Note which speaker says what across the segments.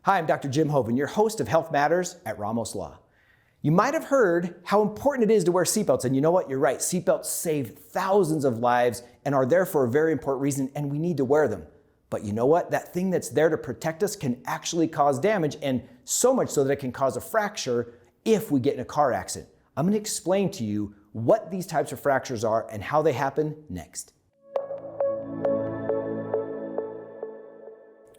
Speaker 1: Hi, I'm Dr. Jim Hoven, your host of Health Matters at Ramos Law. You might have heard how important it is to wear seatbelts, and you know what? You're right. Seatbelts save thousands of lives and are there for a very important reason, and we need to wear them. But you know what? That thing that's there to protect us can actually cause damage, and so much so that it can cause a fracture if we get in a car accident. I'm going to explain to you what these types of fractures are and how they happen next.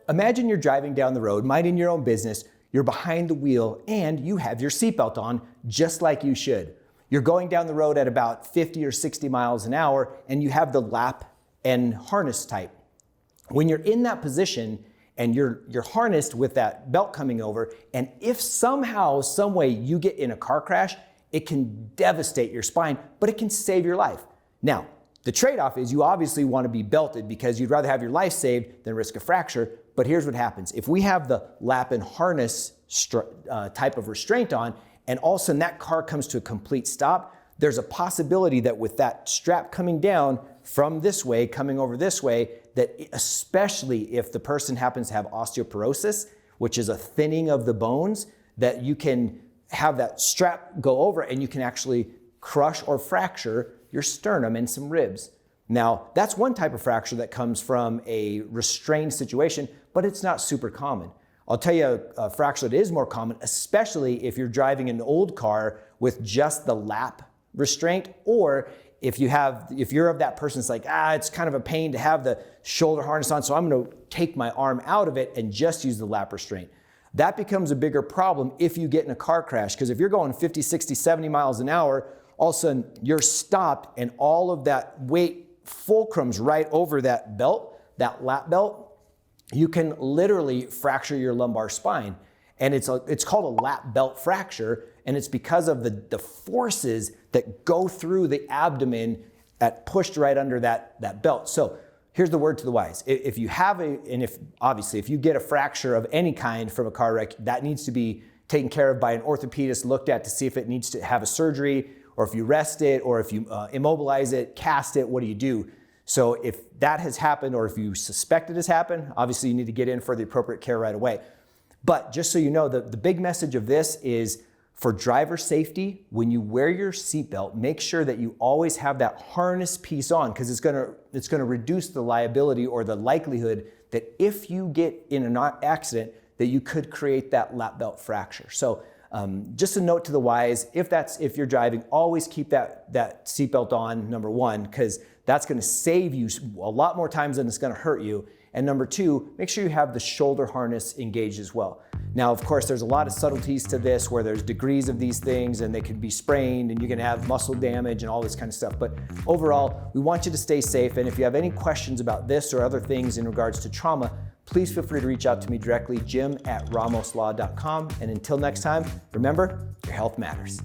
Speaker 1: Imagine you're driving down the road, minding your own business, you're behind the wheel, and you have your seatbelt on just like you should. You're going down the road at about 50 or 60 miles an hour, and you have the lap and harness type. When you're in that position and you're harnessed with that belt coming over, and if somehow, some way you get in a car crash, it can devastate your spine, but it can save your life. Now, the trade-off is you obviously want to be belted because you'd rather have your life saved than risk a fracture. But here's what happens. If we have the lap and harness type of restraint on, and all of a sudden that car comes to a complete stop, there's a possibility that with that strap coming down from this way, coming over this way, that especially if the person happens to have osteoporosis, which is a thinning of the bones, that you can have that strap go over and you can actually crush or fracture your sternum and some ribs. Now, that's one type of fracture that comes from a restrained situation, but it's not super common. I'll tell you a fracture that is more common, especially if you're driving an old car with just the lap restraint, or if you're of that person that's like, it's kind of a pain to have the shoulder harness on, so I'm gonna take my arm out of it and just use the lap restraint. That becomes a bigger problem if you get in a car crash, because if you're going 50, 60, 70 miles an hour, all of a sudden you're stopped and all of that weight fulcrums right over that belt, that lap belt, you can literally fracture your lumbar spine. And it's called a lap belt fracture, and it's because of the forces that go through the abdomen that pushed right under that belt. So here's the word to the wise. If you get a fracture of any kind from a car wreck, that needs to be taken care of by an orthopedist, looked at to see if it needs to have a surgery, or if you rest it, or if you immobilize it, cast it, what do you do? So if that has happened, or if you suspect it has happened, obviously you need to get in for the appropriate care right away. But just so you know, the big message of this is for driver safety, when you wear your seatbelt, make sure that you always have that harness piece on, because it's gonna reduce the liability or the likelihood that if you get in an accident, that you could create that lap belt fracture. So just a note to the wise, if you're driving, always keep that seatbelt on, number one, because that's going to save you a lot more times than it's going to hurt you. And number two, make sure you have the shoulder harness engaged as well. Now, of course, there's a lot of subtleties to this where there's degrees of these things and they can be sprained and you can have muscle damage and all this kind of stuff. But overall, we want you to stay safe. And if you have any questions about this or other things in regards to trauma, please feel free to reach out to me directly, jim@ramoslaw.com. And until next time, remember, your health matters.